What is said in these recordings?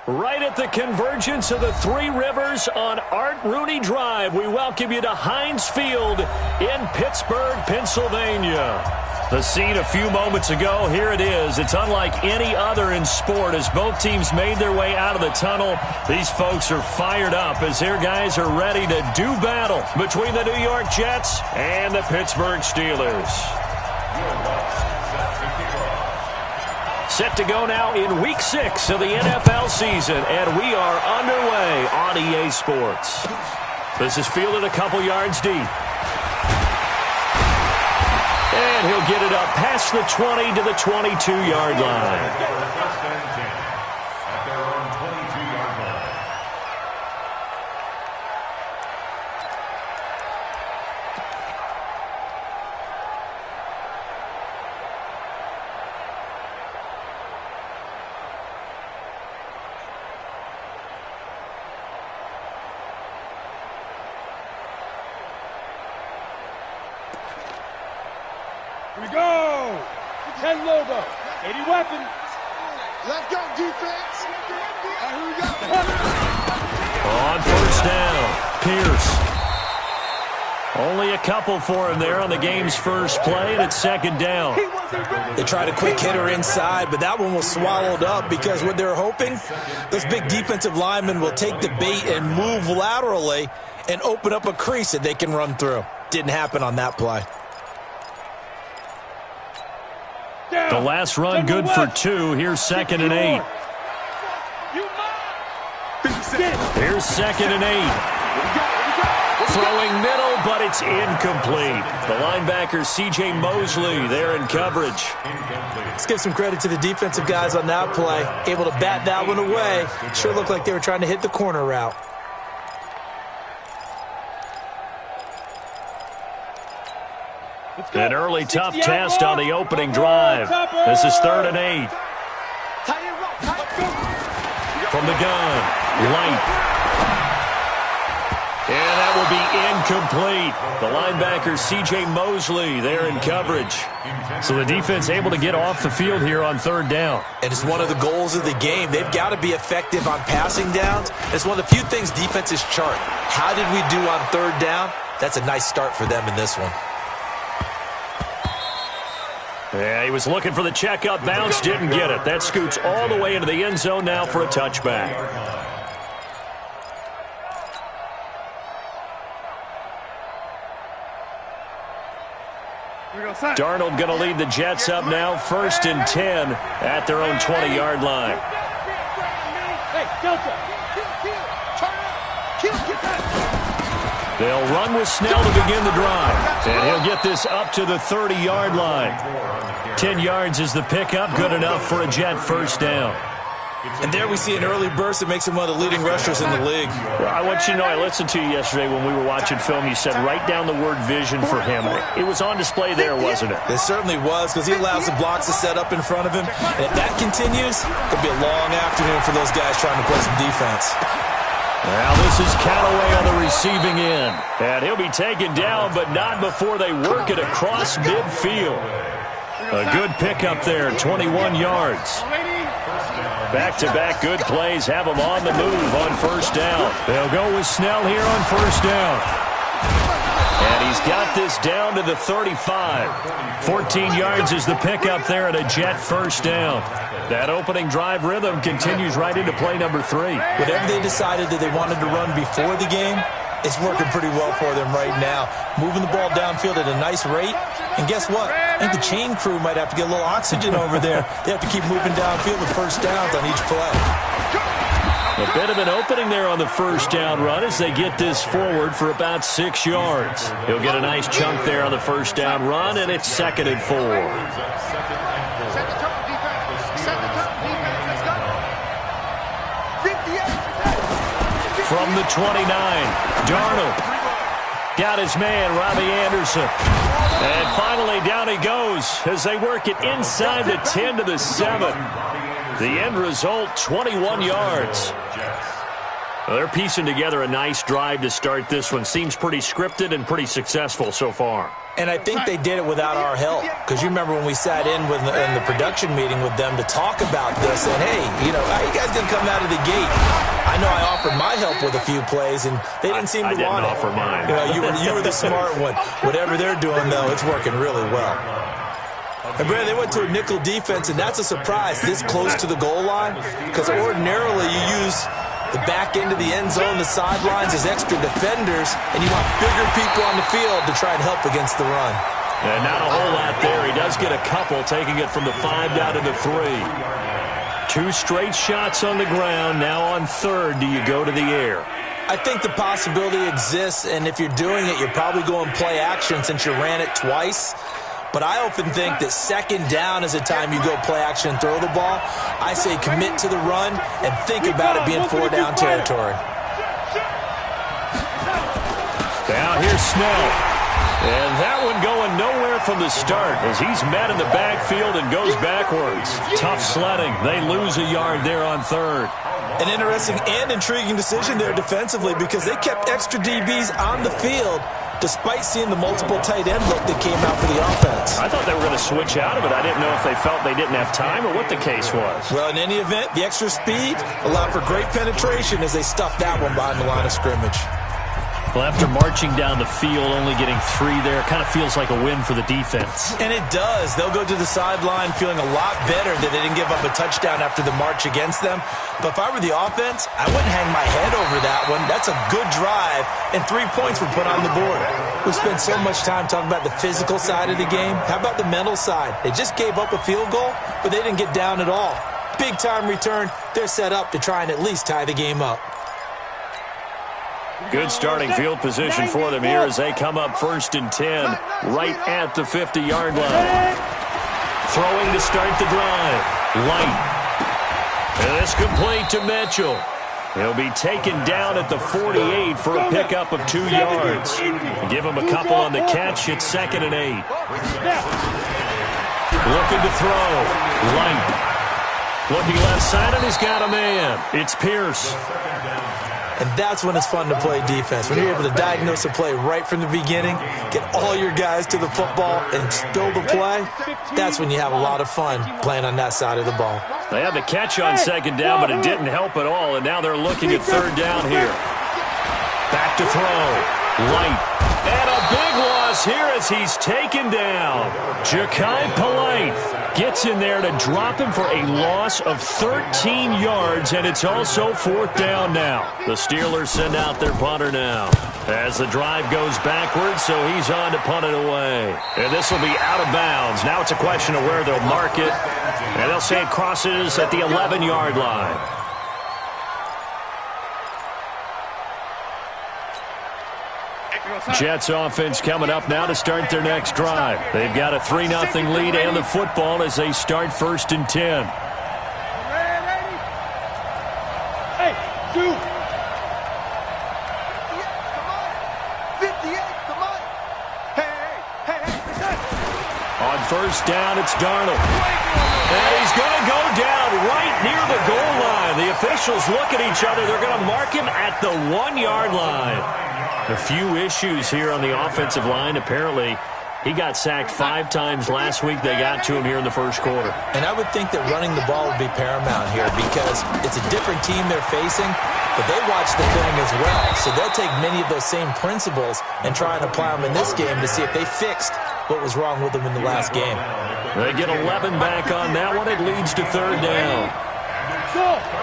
Right at the convergence of the Three Rivers on Art Rooney Drive, we welcome you to Heinz Field in Pittsburgh, Pennsylvania. The scene a few moments ago, here it is. It's unlike any other in sport as both teams made their way out of the tunnel. These folks are fired up as their guys are ready to do battle between the New York Jets and the Pittsburgh Steelers. Set to go now in Week 6 of the NFL season, and we are underway on EA Sports. This is fielded a couple yards deep. And he'll get it up past the 20 to the 22-yard line. Here we go! 10 logo, 80 weapons. Let's go, defense! Here we go! On first down, Pierce. Only a couple for him there on the game's first play, and it's second down. They tried a quick hitter inside, but that one was swallowed up because what they're hoping, those big defensive linemen will take the bait and move laterally and open up a crease that they can run through. Didn't happen on that play. The last run good for 2. Here's 2nd and 8. Here's 2nd and 8. Throwing middle, but it's incomplete. The linebacker, C.J. Mosley, there in coverage. Let's give some credit to the defensive guys on that play. Able to bat that one away. Sure looked like they were trying to hit the corner route. An early tough test on the opening drive. This is 3rd and 8. From the gun, Light. And that will be incomplete. The linebacker, C.J. Mosley, there in coverage. So the defense able to get off the field here on 3rd down. And it's one of the goals of the game. They've got to be effective on passing downs. It's one of the few things defenses chart. How did we do on 3rd down? That's a nice start for them in this one. Yeah, he was looking for the check-up bounce, didn't get it. That scoots all the way into the end zone now for a touchback. Darnold going to lead the Jets up now, 1st and 10 at their own 20-yard line. They'll run with Snell to begin the drive. And he'll get this up to the 30-yard line. 10 yards is the pickup, good enough for a Jet first down. And there we see an early burst that makes him one of the leading rushers in the league. Well, I want you to know, I listened to you yesterday when we were watching film. You said write down the word vision for him. It was on display there, wasn't it? It certainly was, because he allows the blocks to set up in front of him. And if that continues, it'll be a long afternoon for those guys trying to play some defense. Now this is Callaway on the receiving end. And he'll be taken down, but not before they work it across midfield. A good pickup there, 21 yards. Back-to-back good plays have them on the move on first down. They'll go with Snell here on first down. And he's got this down to the 35. 14 yards is the pickup there at a Jet first down. That opening drive rhythm continues right into play number 3. Whatever they decided that they wanted to run before the game, it's working pretty well for them right now. Moving the ball downfield at a nice rate. And guess what? I think the chain crew might have to get a little oxygen over there. They have to keep moving downfield with first downs on each play. A bit of an opening there on the first down run as they get this forward for about 6 yards. He'll get a nice chunk there on the first down run, and it's 2nd and 4. From the 29, Darnold got his man, Robbie Anderson. And finally down he goes as they work it inside the 10 to the 7. The end result, 21 yards. Well, they're piecing together a nice drive to start this one. Seems pretty scripted and pretty successful so far. And I think they did it without our help, because you remember when we sat in the production meeting with them to talk about this, and hey, how you guys didn't come out of the gate? I know I offered my help with a few plays, and they didn't seem to want it. I didn't offer mine. You were the smart one. Whatever they're doing, though, it's working really well. And Brandon, they went to a nickel defense, and that's a surprise this close to the goal line, because ordinarily you use the back end of the end zone, the sidelines as extra defenders, and you want bigger people on the field to try and help against the run. And not a whole lot there. He does get a couple, taking it from the 5 down to the 3. 2 straight shots on the ground. Now on third, do you go to the air? I think the possibility exists, and if you're doing it, you're probably going play action since you ran it twice. But I often think that second down is a time you go play action and throw the ball. I say commit to the run and think about it being 4 down territory. Now here's Snell. And that one going nowhere from the start as he's met in the backfield and goes backwards. Tough sledding. They lose a yard there on third. An interesting and intriguing decision there defensively, because they kept extra DBs on the field despite seeing the multiple tight end look that came out for the offense. I thought they were going to switch out of it. I didn't know if they felt they didn't have time or what the case was. Well, in any event, the extra speed allowed for great penetration as they stuffed that one behind the line of scrimmage. Well, after marching down the field, only getting 3 there, kind of feels like a win for the defense. And it does. They'll go to the sideline feeling a lot better that they didn't give up a touchdown after the march against them. But if I were the offense, I wouldn't hang my head over that one. That's a good drive, and 3 points were put on the board. We spent so much time talking about the physical side of the game. How about the mental side? They just gave up a field goal, but they didn't get down at all. Big-time return. They're set up to try and at least tie the game up. Good starting field position for them here as they come up 1st and 10, right at the 50-yard line. Throwing to start the drive. Light. And this complete to Mitchell. He'll be taken down at the 48 for a pickup of 2 yards. Give him a couple on the catch. It's 2nd and 8. Looking to throw. Light. Looking left side, and he's got a man. It's Pierce. And that's when it's fun to play defense. When you're able to diagnose a play right from the beginning, get all your guys to the football, and spill the play, that's when you have a lot of fun playing on that side of the ball. They had the catch on 2nd down, but it didn't help at all, and now they're looking at 3rd down here. Back to throw. Light. And a big loss here as he's taken down. Ja'Kai Polite gets in there to drop him for a loss of 13 yards, and it's also 4th down now. The Steelers send out their punter now as the drive goes backwards, so he's on to punt it away. And this will be out of bounds. Now it's a question of where they'll mark it, and they'll say it crosses at the 11-yard line. Jets offense coming up now to start their next drive. They've got a 3-0 lead and the football as they start 1st and 10. Hey, dude. 58, come on. Hey. On 1st down, it's Darnold. And he's going to go down right near the goal line. The officials look at each other. They're going to mark him at the 1-yard line. A few issues here on the offensive line. Apparently, he got sacked 5 times last week. They got to him here in the 1st quarter. And I would think that running the ball would be paramount here because it's a different team they're facing, but they watch the film as well. So they'll take many of those same principles and try and apply them in this game to see if they fixed what was wrong with them in the last game. They get 11 back on that one. It leads to 3rd down.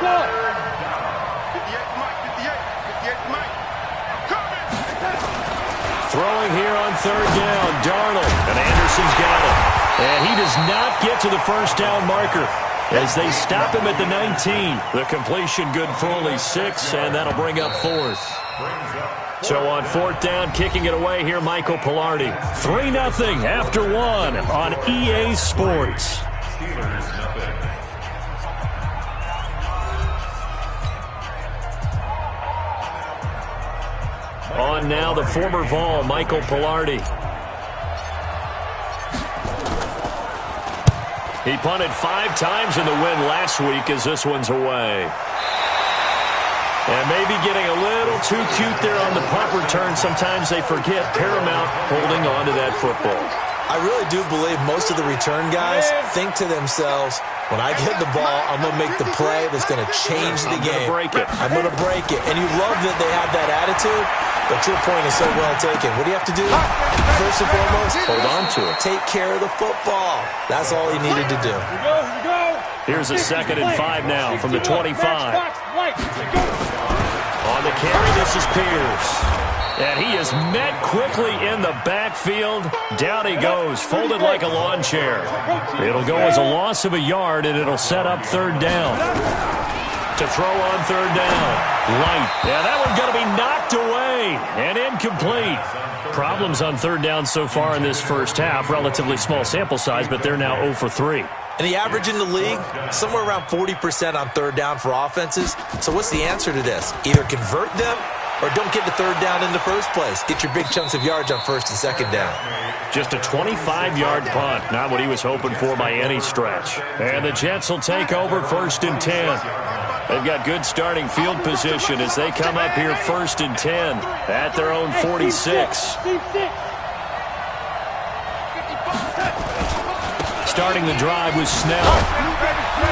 Go. Throwing here on 3rd down, Darnold, and Anderson's got it. And he does not get to the 1st down marker as they stop him at the 19. The completion good for only 6, and that'll bring up 4th. So on 4th down, kicking it away here, Michael Pilardi. 3-0 after 1 on EA Sports. On now, the former Vol, Michael Pilardi. He punted 5 times in the win last week as this one's away. And maybe getting a little little too cute there on the punt return. Sometimes they forget paramount holding on to that football. I really do believe most of the return guys think to themselves, when I get the ball, I'm going to make the play that's going to change the game. I'm going to break it. And you love that they have that attitude, but your point is so well taken. What do you have to do? First and foremost, hold on to it. Take care of the football. That's all he needed to do. Here's a 2nd and 5 now from the 25. On the carry, this is Pierce. And he is met quickly in the backfield. Down he goes, folded like a lawn chair. It'll go as a loss of a yard, and it'll set up 3rd down. To throw on 3rd down. Light. Yeah, that one's going to be knocked away and incomplete. Problems on 3rd down so far in this first half. Relatively small sample size, but they're now 0 for 3. And the average in the league, somewhere around 40% on 3rd down for offenses. So what's the answer to this? Either convert them or don't get the 3rd down in the first place. Get your big chunks of yards on 1st and 2nd down. Just a 25-yard punt. Not what he was hoping for by any stretch. And the Jets will take over 1st and 10. They've got good starting field position as they come up here 1st and 10 at their own 46. Starting the drive was Snell.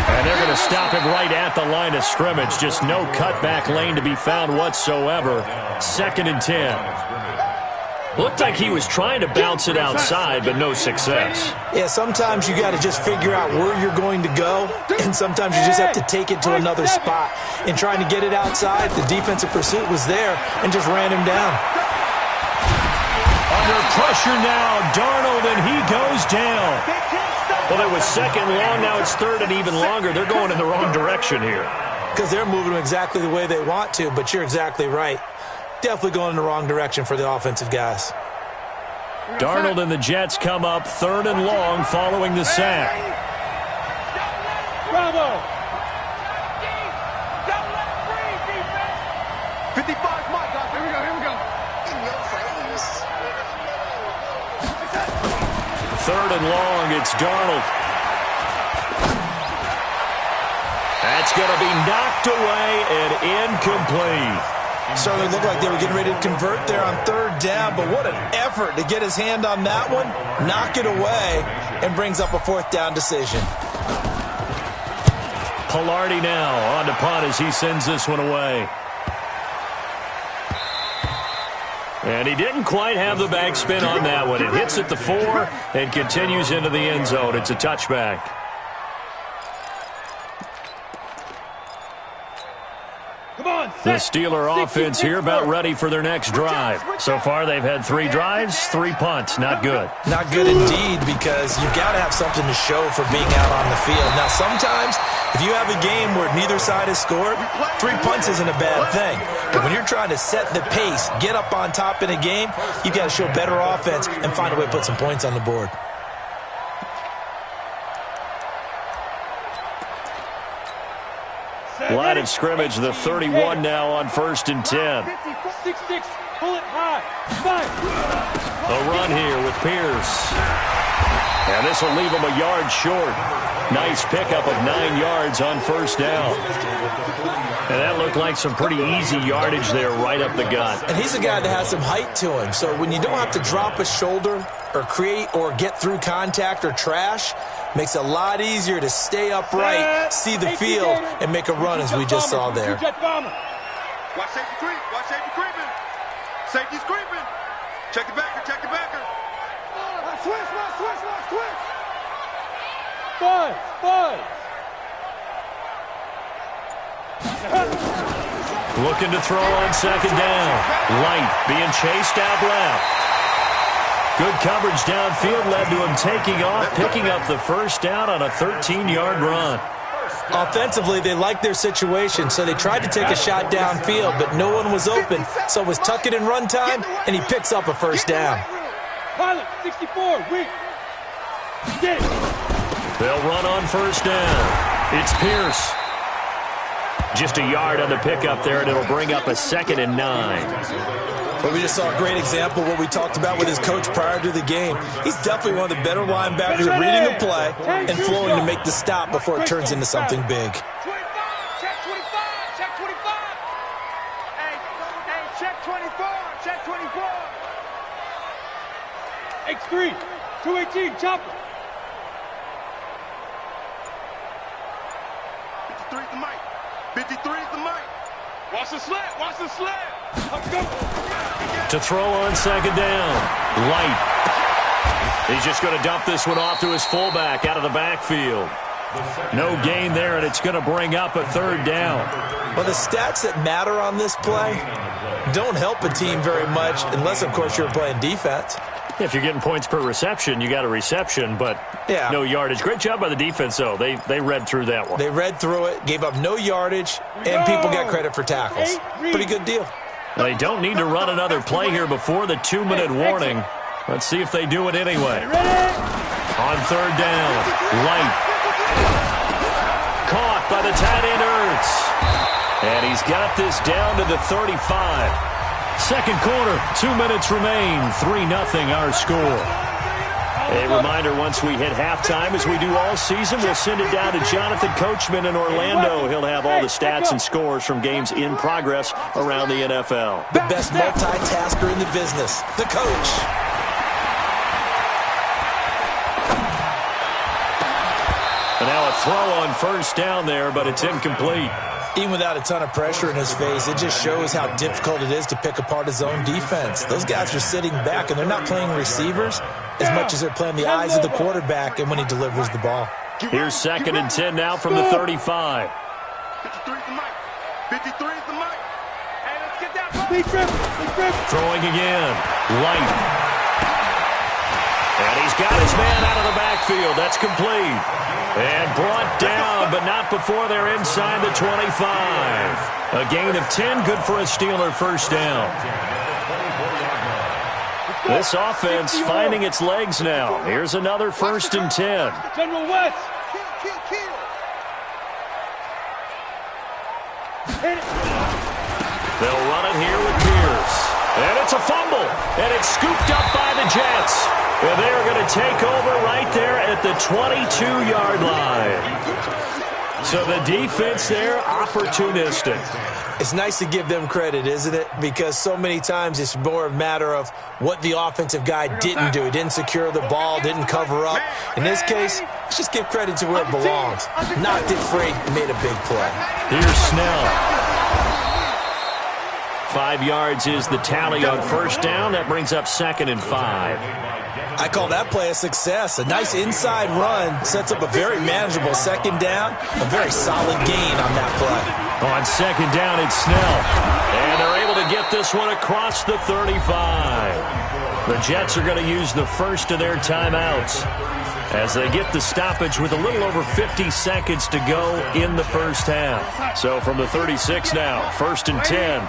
And they're going to stop him right at the line of scrimmage. Just no cutback lane to be found whatsoever. 2nd and 10. Looked like he was trying to bounce it outside, but no success. Yeah, sometimes you got to just figure out where you're going to go, and sometimes you just have to take it to another spot. In trying to get it outside, the defensive pursuit was there and just ran him down. Under pressure now, Darnold, and he goes down. Well, it was 2nd long, now it's 3rd and even longer. They're going in the wrong direction here. Because they're moving them exactly the way they want to, but you're exactly right. Definitely going in the wrong direction for the offensive guys. Darnold and the Jets come up 3rd and long following the sack. Bravo! 55's my guy. Here we go. In your face. 3rd and long, it's Darnold. That's going to be knocked away and incomplete. Certainly looked like they were getting ready to convert there on 3rd down, but what an effort to get his hand on that one, knock it away, and brings up a 4th down decision. Pilardi now on to punt as he sends this one away. And he didn't quite have the backspin on that one. It hits at the 4 and continues into the end zone. It's a touchback. The Steeler offense here about ready for their next drive. So far, they've had 3 drives, 3 punts. Not good. Not good indeed, because you've got to have something to show for being out on the field. Now, sometimes, if you have a game where neither side has scored, 3 punts isn't a bad thing. But when you're trying to set the pace, get up on top in a game, you've got to show better offense and find a way to put some points on the board. Line of scrimmage, the 31 now on 1st and 10. 6-6, pull it high. A run here with Pierce. And this will leave him a yard short. Nice pickup of 9 yards on 1st down. And that looked like some pretty easy yardage there right up the gut. And he's a guy that has some height to him. So when you don't have to drop a shoulder or create or get through contact or trash, makes it a lot easier to stay upright, see the field, and make a run as we just saw there. Watch safety creep. Watch safety creeping. Safety's creeping. Check the backer. Check the backer. Switch. Buzz. Looking to throw on 2nd down. Light being chased out left. Good coverage downfield led to him taking off, picking up the 1st down on a 13-yard run. Offensively, they liked their situation, so they tried to take a shot downfield, but no one was open. So it was tuck it in run time, and he picks up a 1st down. Pilot, 64, weak. Get it. They'll run on 1st down. It's Pierce. Just a yard on the pickup there, and it'll bring up a 2nd and 9. But we just saw a great example of what we talked about with his coach prior to the game. He's definitely one of the better linebackers at reading the play and flowing to make the stop before it turns into something big. Check 24. Check 24. X3. 218. Chopper. 53 is the mic. 53 is the mic. Watch the slant. Watch the slant. Let's go. To throw on second down. Light. He's just going to dump this one off to his fullback out of the backfield. No gain there, and it's going to bring up a third down. Well, the stats that matter on this play don't help a team very much unless, of course, you're playing defense. If you're getting points per reception, you got a reception, but no yardage. Great job by the defense, though. They read through that one. They read through it, gave up no yardage, and people get credit for tackles. Pretty good deal. They don't need to run another play here before the 2-minute warning. Let's see if they do it anyway. On third down, Light. Caught by the tight end, Ertz. And he's got this down to the 35. Second quarter, 2 minutes remain. 3-0 our score. A reminder, once we hit halftime, as we do all season, we'll send it down to Jonathan Coachman in Orlando. He'll have all the stats and scores from games in progress around the NFL. The best multitasker in the business, the coach. And now a throw on first down there, but it's incomplete. Even without a ton of pressure in his face, it just shows how difficult it is to pick apart his own defense. Those guys are sitting back, and they're not playing receivers as much as they're playing the eyes of the quarterback and when he delivers the ball. Here's 2nd and 10 now from the 35. 53 is the mic. 53 is the mic. Hey, let's get that ball. Big trip. Throwing again. Light. And he's got his man out of the backfield. That's complete. And brought down, but not before they're inside the 25. A gain of 10, good for a Steeler first down. This offense finding its legs now. Here's another 1st and 10. General West. They'll run it here with Pierce. And it's a fumble. And it's scooped up by the Jets. And they're going to take over right there at the 22-yard line. So the defense there, opportunistic. It's nice to give them credit, isn't it? Because so many times it's more a matter of what the offensive guy didn't do. He didn't secure the ball, didn't cover up. In this case, let's just give credit to where it belongs. Knocked it free, made a big play. Here's Snell. 5 yards is the tally on first down. That brings up 2nd and 5. I call that play a success. A nice inside run sets up a very manageable 2nd down. A very solid gain on that play. On 2nd down, it's Snell. And they're able to get this one across the 35. The Jets are going to use the first of their timeouts as they get the stoppage with a little over 50 seconds to go in the first half. So from the 36 now, 1st and 10.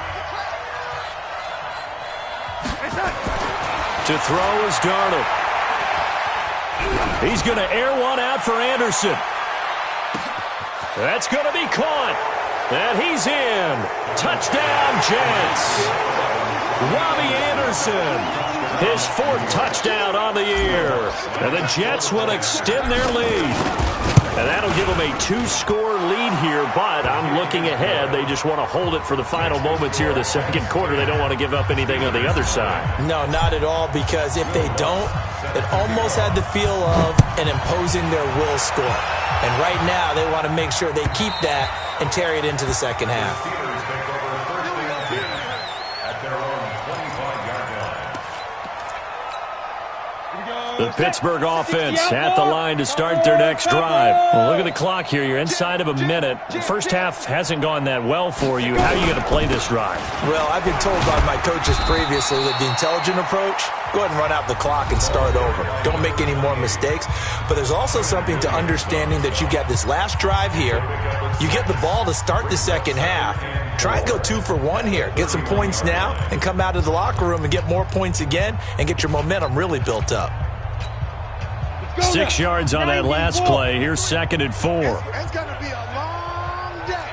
To throw is Darnold. He's going to air one out for Anderson. That's going to be caught. And he's in. Touchdown, Jets. Robbie Anderson. His 4th touchdown on the year. And the Jets will extend their lead. And that'll give them a 2-score lead here, but I'm looking ahead. They just want to hold it for the final moments here of the second quarter. They don't want to give up anything on the other side. No, not at all, because if they don't, it almost had the feel of an imposing their will score. And right now, they want to make sure they keep that and carry it into the second half. The Pittsburgh offense at the line to start their next drive. Well, look at the clock here. You're inside of a minute. First half hasn't gone that well for you. How are you going to play this drive? Well, I've been told by my coaches previously that the intelligent approach, go ahead and run out the clock and start over. Don't make any more mistakes. But there's also something to understanding that you get this last drive here. You get the ball to start the second half. Try and go 2 for 1 here. Get some points now and come out of the locker room and get more points again and get your momentum really built up. 6 yards on that last play. Here's 2nd and 4. It's going to be a long day.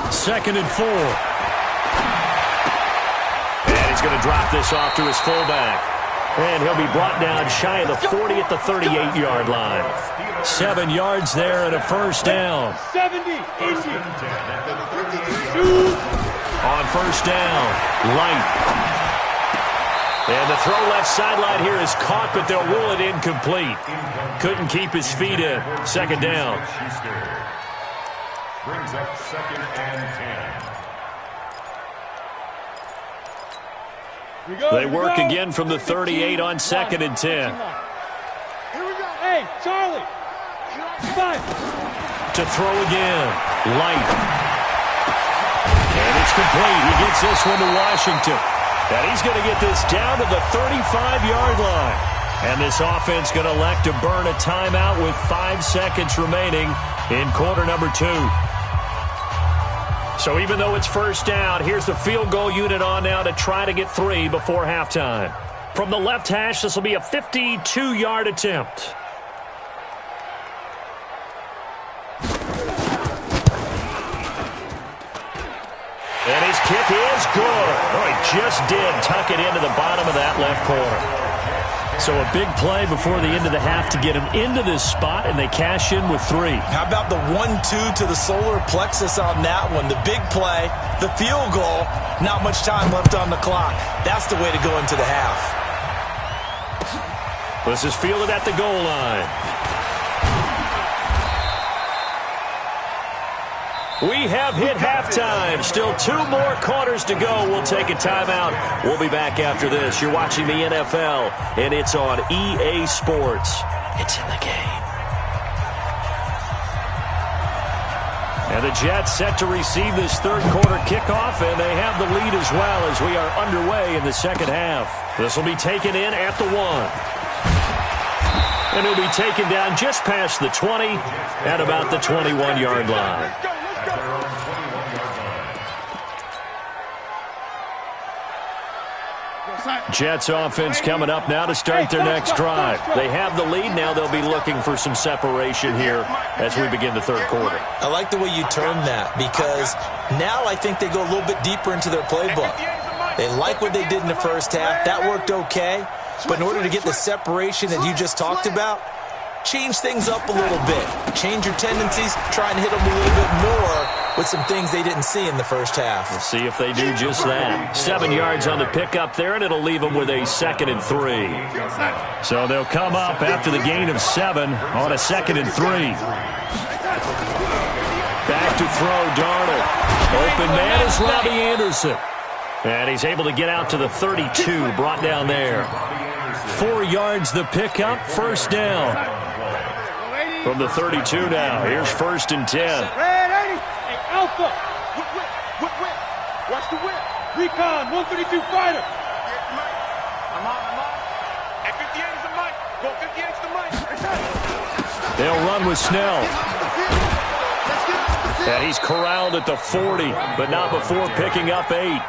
2nd and 4. And he's going to drop this off to his fullback. And he'll be brought down shy of the 40 at the 38-yard line. 7 yards there and a first down. 70, easy. On first down, Light. And the throw left sideline here is caught, but they'll rule it incomplete. Couldn't keep his feet in. Second down. Brings up 2nd and 10. They work again from the 38 on 2nd and 10. Here we go. Hey, Charlie. Fine. To throw again. Light. And it's complete. He gets this one to Washington. And he's going to get this down to the 35-yard line. And this offense going to elect to burn a timeout with 5 seconds remaining in quarter number 2. So even though it's first down, here's the field goal unit on now to try to get 3 before halftime. From the left hash, this will be a 52-yard attempt. And his kick is good. Oh, he just did tuck it into the bottom of that left corner. So a big play before the end of the half to get him into this spot, and they cash in with 3. How about the 1-2 to the solar plexus on that one? The big play, the field goal, not much time left on the clock. That's the way to go into the half. This is fielded at the goal line. We have hit halftime. Still 2 more quarters to go. We'll take a timeout. We'll be back after this. You're watching the NFL, and it's on EA Sports. It's in the game. And the Jets set to receive this third quarter kickoff, and they have the lead as well as we are underway in the second half. This will be taken in at the 1. And he'll be taken down just past the 20 at about the 21-yard line. Jets offense coming up now to start their next drive. They have the lead. Now they'll be looking for some separation here as we begin the third quarter. I like the way you termed that, because now I think they go a little bit deeper into their playbook. They like what they did in the first half. That worked okay. But in order to get the separation that you just talked about, change things up a little bit. Change your tendencies. Try and hit them a little bit more with some things they didn't see in the first half. We'll see if they do just that. 7 yards on the pickup there, and it'll leave them with a 2nd and 3. So they'll come up after the gain of 7 on a 2nd and 3. Back to throw, Darnold. Open man is Robbie Anderson. And he's able to get out to the 32, brought down there. 4 yards the pickup, first down. From the 32 now, here's 1st and 10. Hey, Alpha. Whip. Watch the whip. Recon, 132 fighter. I'm on. At 58 is the mic. Go 58 is the mic. They'll run with Snell. And he's corralled at the 40, but not before picking up 8.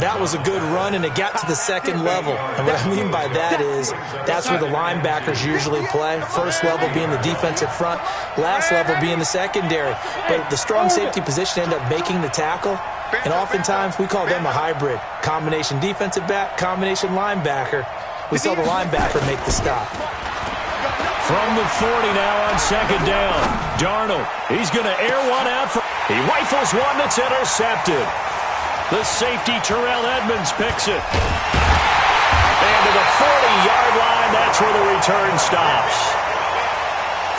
That was a good run, and it got to the second level. And what I mean by that is that's where the linebackers usually play. First level being the defensive front, last level being the secondary. But the strong safety position ended up making the tackle, and oftentimes we call them a hybrid. Combination defensive back, combination linebacker. We saw the linebacker make the stop. From the 40 now on 2nd down. Darnold, he's going to air one out. He rifles one that's intercepted. The safety, Terrell Edmonds, picks it. And to the 40-yard line, that's where the return stops.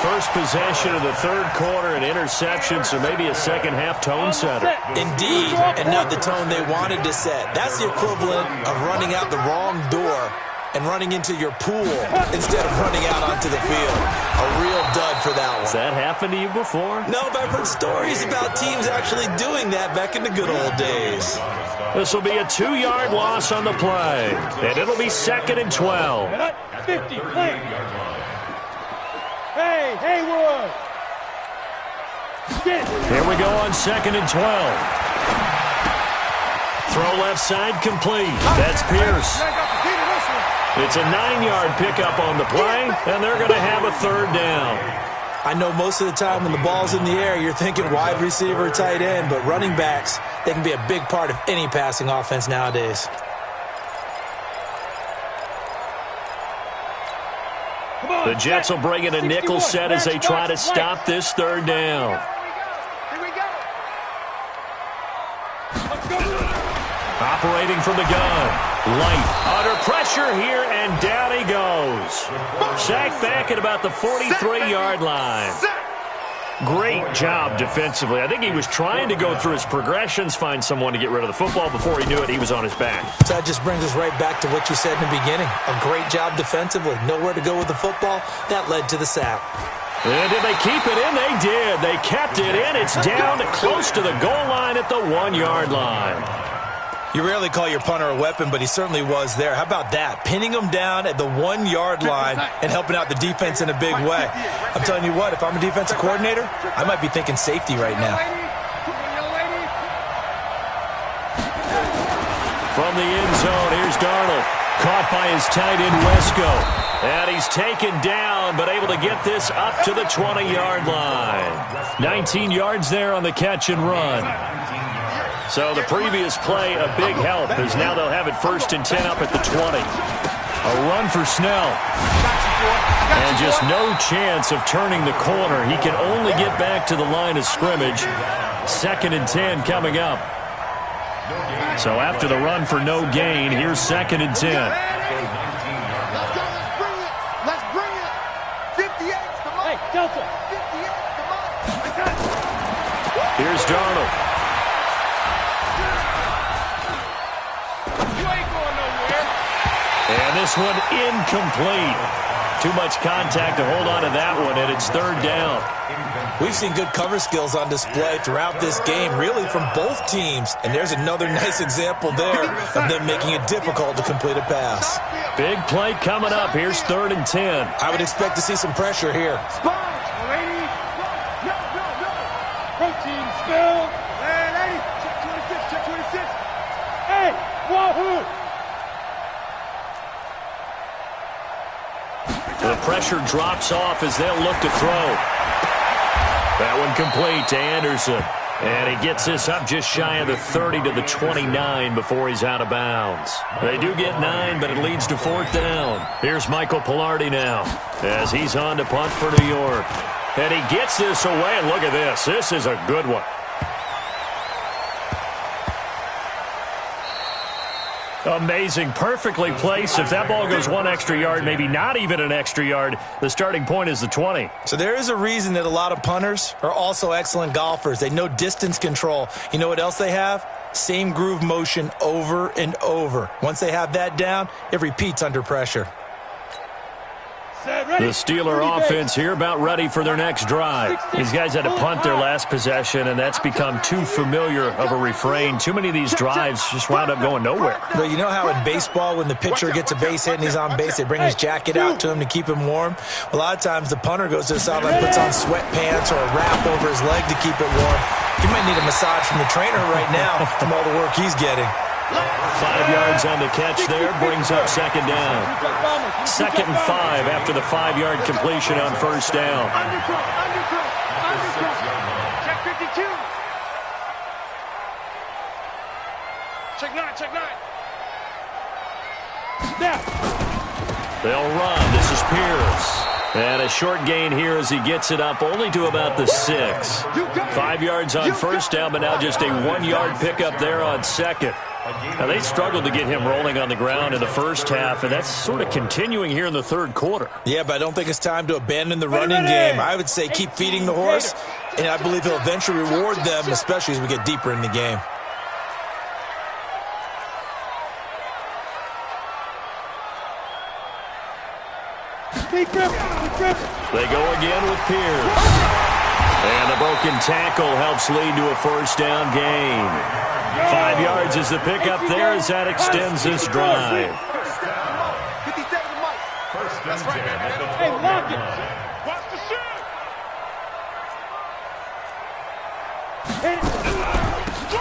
First possession of the third quarter, an interception, so maybe a second-half tone setter. Indeed, and not the tone they wanted to set. That's the equivalent of running out the wrong door and running into your pool instead of running out onto the field. A real dud for that one. Has that happened to you before? No, but I've heard stories about teams actually doing that back in the good old days. This will be a 2-yard loss on the play, and it'll be 2nd and 12. 50, play. Hey, Haywood. Here we go on 2nd and 12. Throw left side complete. That's Pierce. It's a 9-yard pickup on the play, and they're going to have a 3rd down. I know most of the time when the ball's in the air, you're thinking wide receiver, tight end, but running backs, they can be a big part of any passing offense nowadays. The Jets will bring in a nickel set as they try to stop this 3rd down. Operating from the gun. Light under pressure here, and down he goes. Sacked back at about the 43-yard line. Great job defensively. I think he was trying to go through his progressions, find someone to get rid of the football. Before he knew it, he was on his back. So that just brings us right back to what you said in the beginning. A great job defensively. Nowhere to go with the football. That led to the sack. And did they keep it in? They did. They kept it in. It's down close to the goal line at the 1-yard line. You rarely call your punter a weapon, but he certainly was there. How about that? Pinning him down at the 1-yard line and helping out the defense in a big way. I'm telling you what, if I'm a defensive coordinator, I might be thinking safety right now. From the end zone, here's Darnold. Caught by his tight end, Wesco. And he's taken down, but able to get this up to the 20-yard line. 19 yards there on the catch and run. So the previous play, a big help, as now they'll have it 1st and 10 up at the 20. A run for Snell. And just no chance of turning the corner. He can only get back to the line of scrimmage. 2nd and 10 coming up. So after the run for no gain, here's 2nd and 10. Let's go, let's bring it. 58, come on. Hey, Delta. 58, come on. Here's Darnold. And this one incomplete. Too much contact to hold on to that one, and it's 3rd down. We've seen good cover skills on display throughout this game, really from both teams. And there's another nice example there of them making it difficult to complete a pass. Big play coming up. Here's 3rd and 10. I would expect to see some pressure here. Protein spill. Hey, lady. Check 26, check 26. Hey, wahoo. The pressure drops off as they'll look to throw. That one complete to Anderson. And he gets this up just shy of the 30 to the 29 before he's out of bounds. They do get 9, but it leads to 4th down. Here's Michael Pilardi now as he's on to punt for New York. And he gets this away, and look at this. This is a good one. Amazing. Perfectly placed. If that ball goes 1 extra yard, maybe not even an extra yard, the starting point is the 20. So there is a reason that a lot of punters are also excellent golfers. They know distance control. You know what else they have? Same groove motion over and over. Once they have that down, it repeats under pressure. The Steeler offense here about ready for their next drive. These guys had to punt their last possession, and that's become too familiar of a refrain. Too many of these drives just wound up going nowhere. But you know how in baseball, when the pitcher gets a base hit and he's on base, they bring his jacket out to him to keep him warm? A lot of times the punter goes to the sideline, puts on sweatpants or a wrap over his leg to keep it warm. He might need a massage from the trainer right now from all the work he's getting. 5 yards on the catch there, brings up 2nd down. 2nd and 5 after the 5-yard completion on 1st down. Check 52. Check 9, check 9. Snap. They'll run. This is Pierce. And a short gain here as he gets it up only to about the 6. 5 yards on 1st down, but now just a 1-yard pickup there on 2nd. Now, they struggled to get him rolling on the ground in the first half, and that's sort of continuing here in the 3rd quarter. Yeah, but I don't think it's time to abandon the running game. I would say keep feeding the horse, and I believe he'll eventually reward them, especially as we get deeper in the game. They go again with Pierce. And the broken tackle helps lead to a 1st down gain. 5 yards is the pickup there as that extends this drive. 57 to Mike. That's right, man. Hey, lock it. Watch the shot.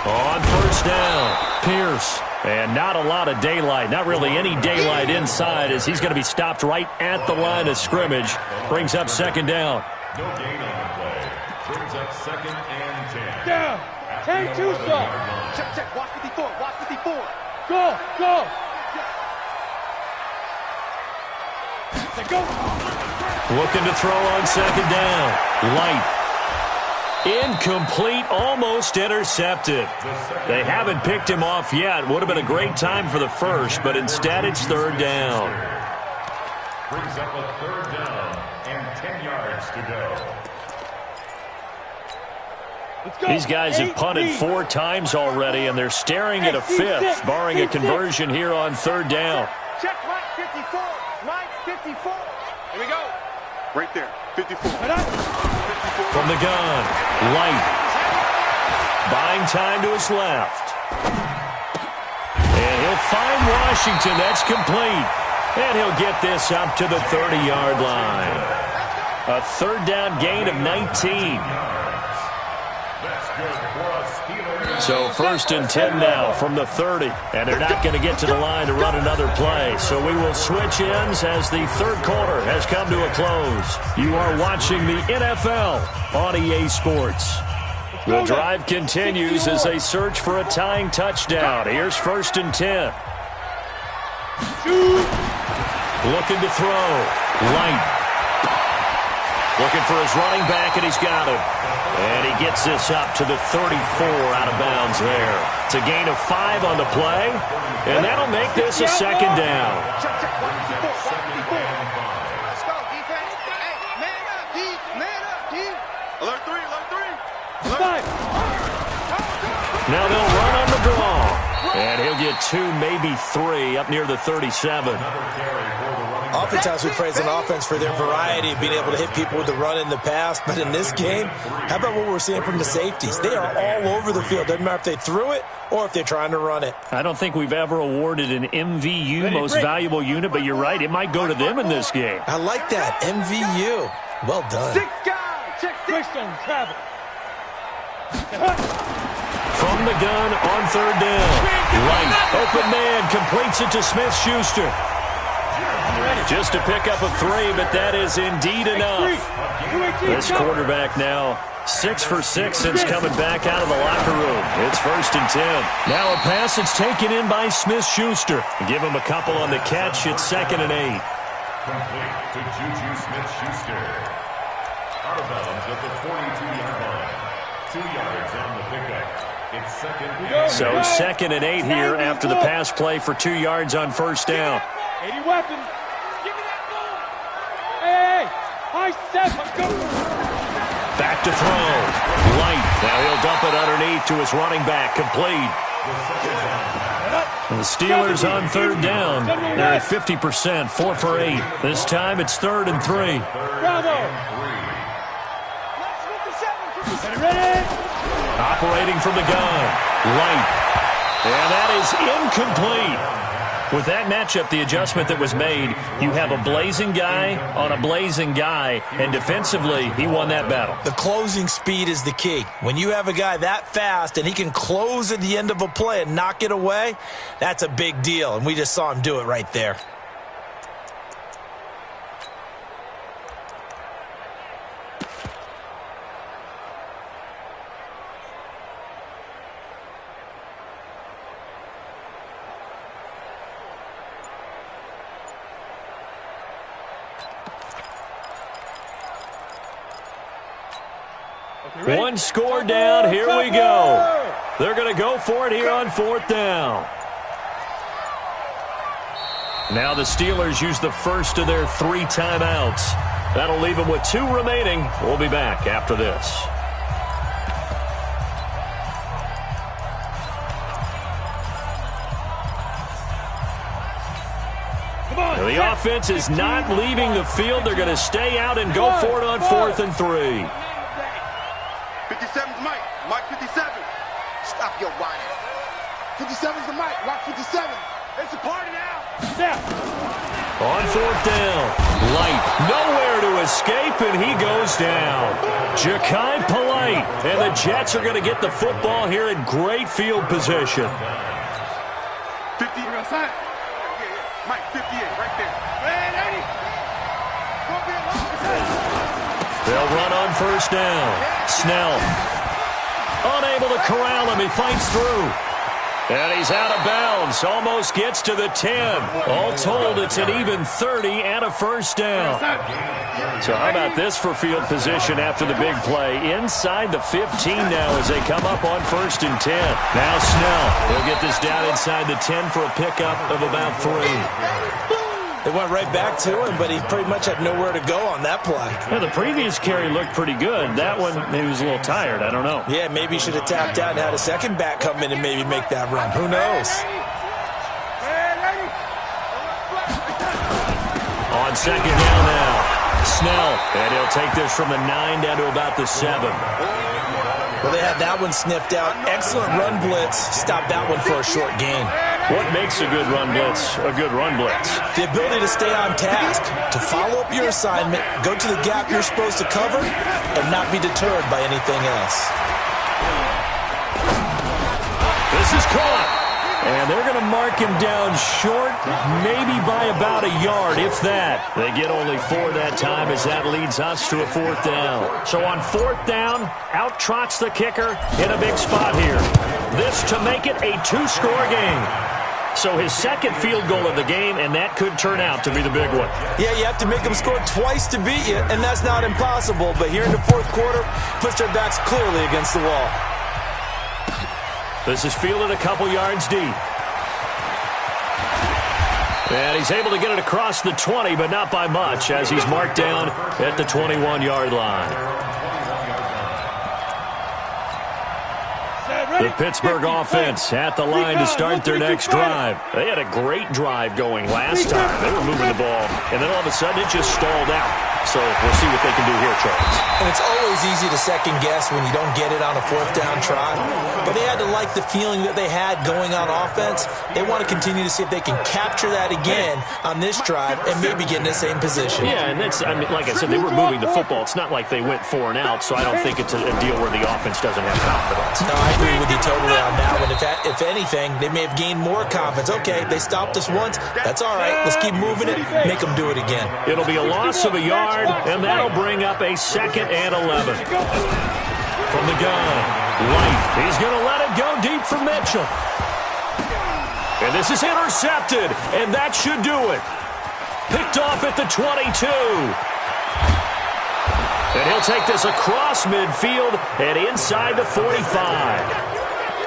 On 1st down, Pierce. And not a lot of daylight, not really any daylight inside as he's going to be stopped right at the line of scrimmage. Brings up 2nd down. No gain on the play. Brings up 2nd and 10. Down. 10-2 stop. Check, check. Watch 54. Watch 54. Go, go. Looking to throw on 2nd down. Light. Incomplete, almost intercepted. They haven't picked him off yet. Would have been a great time for the first, but instead it's third down. Brings up a third down and 10 yards to go. These guys have punted 4 times already, and they're staring at a fifth, barring a conversion here on third down. Check Mike 54. Mike 54. Here we go. Right there, 54. From the gun, Light. Buying time to his left. And he'll find Washington. That's complete. And he'll get this up to the 30-yard line. A third down gain of 19. So first and 10 now from the 30. And they're not going to get to the line to run another play. So we will switch ends as the third quarter has come to a close. You are watching the NFL on EA Sports. The drive continues as they search for a tying touchdown. Here's first and 10. Looking to throw. Light. Looking for his running back, and he's got him. And he gets this up to the 34 out of bounds there. It's a gain of 5 on the play, and that'll make this a second down. Let's go, defense. Hey, man up, D. Man up, D. Alert 3, alert 3. Alert. Now they'll run on the draw. And he'll get 2, maybe 3 up near the 37. Oftentimes we praise an offense for their variety of being able to hit people with the run in the past. But in this game, how about what we're seeing from the safeties? They are all over the field. Doesn't matter if they threw it or if they're trying to run it. I don't think we've ever awarded an MVU, most valuable unit, but you're right. It might go to them in this game. I like that. MVU. Well done. 6 guys. Check 6 on travel. From the gun on third down. Light. Open man. Completes it to Smith-Schuster. Just to pick up a 3, but that is indeed enough. This quarterback now 6 for 6 since coming back out of the locker room. It's first and 10. Now a pass that's taken in by Smith-Schuster. Give him a couple on the catch. It's second and 8. Complete to Juju Smith-Schuster. Out of bounds at the 42-yard line. 2 yards on the pickup. It's second and 8. So second and 8 here after the pass play for 2 yards on first down. 80 weapons. Give me that ball. Hey, high step. Let's go. Back to throw. Light. Now he'll dump it underneath to his running back. Complete. And the Steelers on third down. They're at 50%, 4 for 8. This time it's third and 3. Bravo. Ready? Operating from the gun. Light. And that is incomplete. With that matchup, the adjustment that was made, you have a blazing guy on a blazing guy, and defensively, he won that battle. The closing speed is the key. When you have a guy that fast and he can close at the end of a play and knock it away, that's a big deal, and we just saw him do it right there. One score down. Here we go. They're going to go for it here on fourth down. Now the Steelers use the first of their 3 timeouts. That'll leave them with 2 remaining. We'll be back after this. The offense is not leaving the field. They're going to stay out and go for it on 4th and 3. 57's Mike. Mike 57. Stop your whining. 57's the Mike. Rock 57. It's a party now. Step. On 4th down. Light. Nowhere to escape, and he goes down. Ja'Kai Polite. And the Jets are going to get the football here in great field position. 50. Mike 58 right there. They'll run on first down. Snell. Unable to corral him. He fights through. And he's out of bounds. Almost gets to the 10. All told, it's an even 30 and a first down. So how about this for field position after the big play? Inside the 15 now as they come up on 1st and 10. Now Snell. He'll get this down inside the 10 for a pickup of about 3. They went right back to him, but he pretty much had nowhere to go on that play. Yeah, the previous carry looked pretty good. That one, he was a little tired. I don't know. Yeah, maybe he should have tapped out and had a second back come in and maybe make that run. Who knows? On 2nd down now. Snell, and he'll take this from the 9 down to about the 7. Well, they had that one sniffed out. Excellent run blitz. Stopped that one for a short gain. What makes a good run blitz a good run blitz? The ability to stay on task, to follow up your assignment, go to the gap you're supposed to cover, and not be deterred by anything else. This is caught. And they're going to mark him down short, maybe by about a yard, if that. They get only 4 that time as that leads us to a 4th down. So on 4th down, out trots the kicker in a big spot here. This to make it a 2-score game. So his second field goal of the game, and that could turn out to be the big one. Yeah, you have to make them score twice to beat you, and that's not impossible. But here in the 4th quarter, puts their backs clearly against the wall. This is fielded a couple yards deep. And he's able to get it across the 20, but not by much, as he's marked down at the 21-yard line. The Pittsburgh offense at the line to start their next drive. They had a great drive going last time. They were moving the ball, and then all of a sudden it just stalled out. So we'll see what they can do here, Charles. And it's always easy to second guess when you don't get it on a 4th down try. But they had to like the feeling that they had going on offense. They want to continue to see if they can capture that again on this drive and maybe get in the same position. Yeah, and that's, I mean, like I said, they were moving the football. It's not like they went 4 and out, so I don't think it's a deal where the offense doesn't have confidence. No, I agree with you totally on that one. If anything, they may have gained more confidence. Okay, they stopped us once. That's all right. Let's keep moving it. Make them do it again. It'll be a loss of a yard, and that'll bring up a 2nd and 11. From the gun, White. He's going to let it go deep for Mitchell. And this is intercepted, and that should do it. Picked off at the 22. And he'll take this across midfield and inside the 45.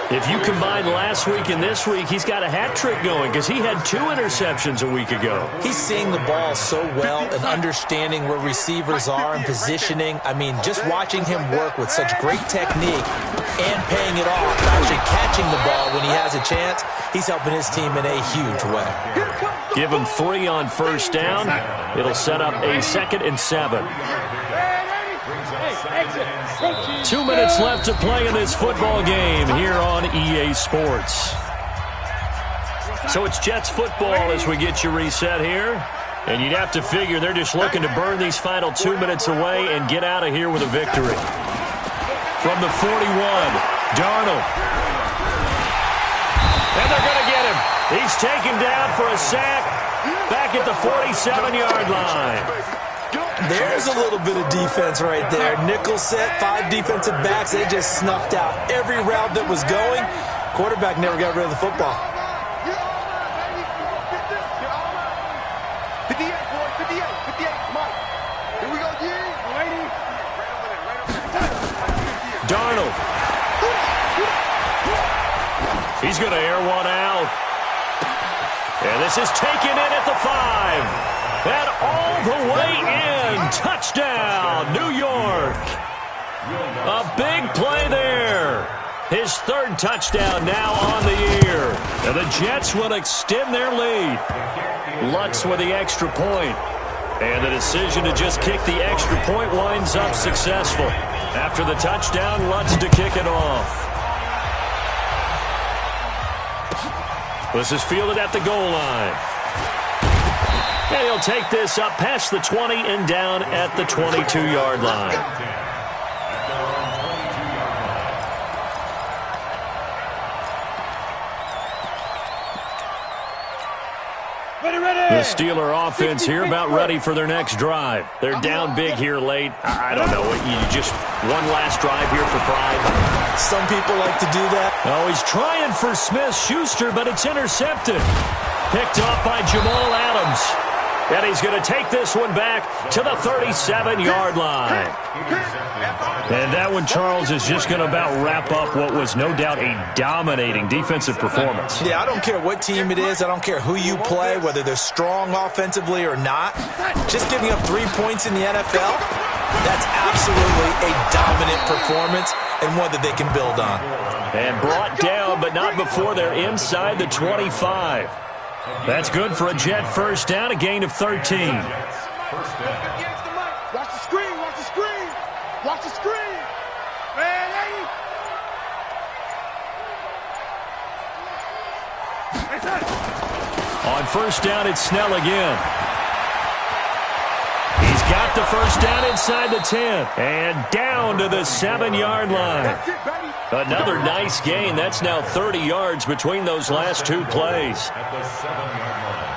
If you combine last week and this week, he's got a hat trick going because he had 2 interceptions a week ago. He's seeing the ball so well and understanding where receivers are and positioning. I mean, just watching him work with such great technique and paying it off, actually catching the ball when he has a chance, he's helping his team in a huge way. Give him 3 on 1st down. It'll set up a 2nd and 7. 2 minutes left to play in this football game here on EA Sports. So it's Jets football as we get you reset here. And you'd have to figure they're just looking to burn these final 2 minutes away and get out of here with a victory. From the 41, Darnold. And they're going to get him. He's taken down for a sack back at the 47-yard line. There's a little bit of defense right there. Nickel set, 5 defensive backs. They just snuffed out every route that was going. Quarterback never got rid of the football. 58, boy, 58, Mike. Here we go, Darnold. He's going to air one out. And this is taken in at the 5. And all the way in. Touchdown, New York. A big play there. His 3rd touchdown now on the year. And the Jets will extend their lead. Lutz with the extra point. And the decision to just kick the extra point winds up successful. After the touchdown, Lutz to kick it off. This is fielded at the goal line. And he'll take this up past the 20 and down at the 22-yard line. The Steeler offense here about ready for their next drive. They're down big here late. I don't know. You just one last drive here for pride. Some people like to do that. Oh, he's trying for Smith-Schuster, but it's intercepted. Picked off by Jamal Adams. And he's going to take this one back to the 37-yard line. And that one, Charles, is just going to about wrap up what was no doubt a dominating defensive performance. Yeah, I don't care what team it is. I don't care who you play, whether they're strong offensively or not. Just giving up 3 points in the NFL, that's absolutely a dominant performance and one that they can build on. And brought down, but not before they're inside the 25. That's good for a Jet first down, a gain of 13. Watch the screen, watch the screen, watch the screen. Man, On first down, it's Snell again. He's got the first down inside the 10. And down to the 7-yard line. Another nice gain. That's now 30 yards between those last 2 plays. At the 7-yard line.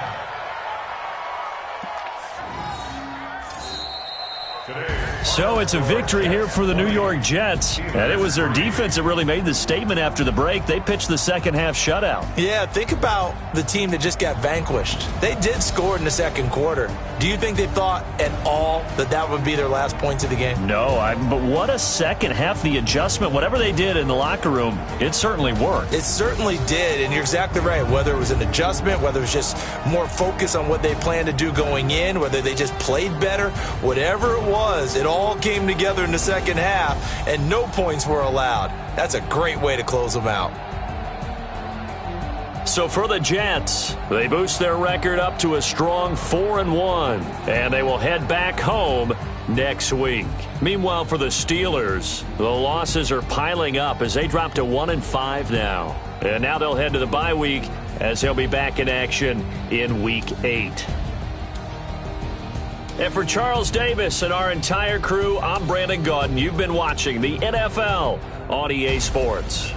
So it's a victory here for the New York Jets. And it was their defense that really made the statement after the break. They pitched the second half shutout. Yeah, think about the team that just got vanquished. They did score in the second quarter. Do you think they thought at all that that would be their last points of the game? No, but what a second half. The adjustment, whatever they did in the locker room, it certainly worked. It certainly did, and you're exactly right. Whether it was an adjustment, whether it was just more focus on what they planned to do going in, whether they just played better, whatever it was, it all came together in the second half, and no points were allowed. That's a great way to close them out. So for the Jets, they boost their record up to a strong 4-1, and they will head back home next week. Meanwhile, for the Steelers, the losses are piling up as they drop to 1-5 now. And now they'll head to the bye week as they'll be back in action in Week 8. And for Charles Davis and our entire crew, I'm Brandon Gaudin. You've been watching the NFL on EA Sports.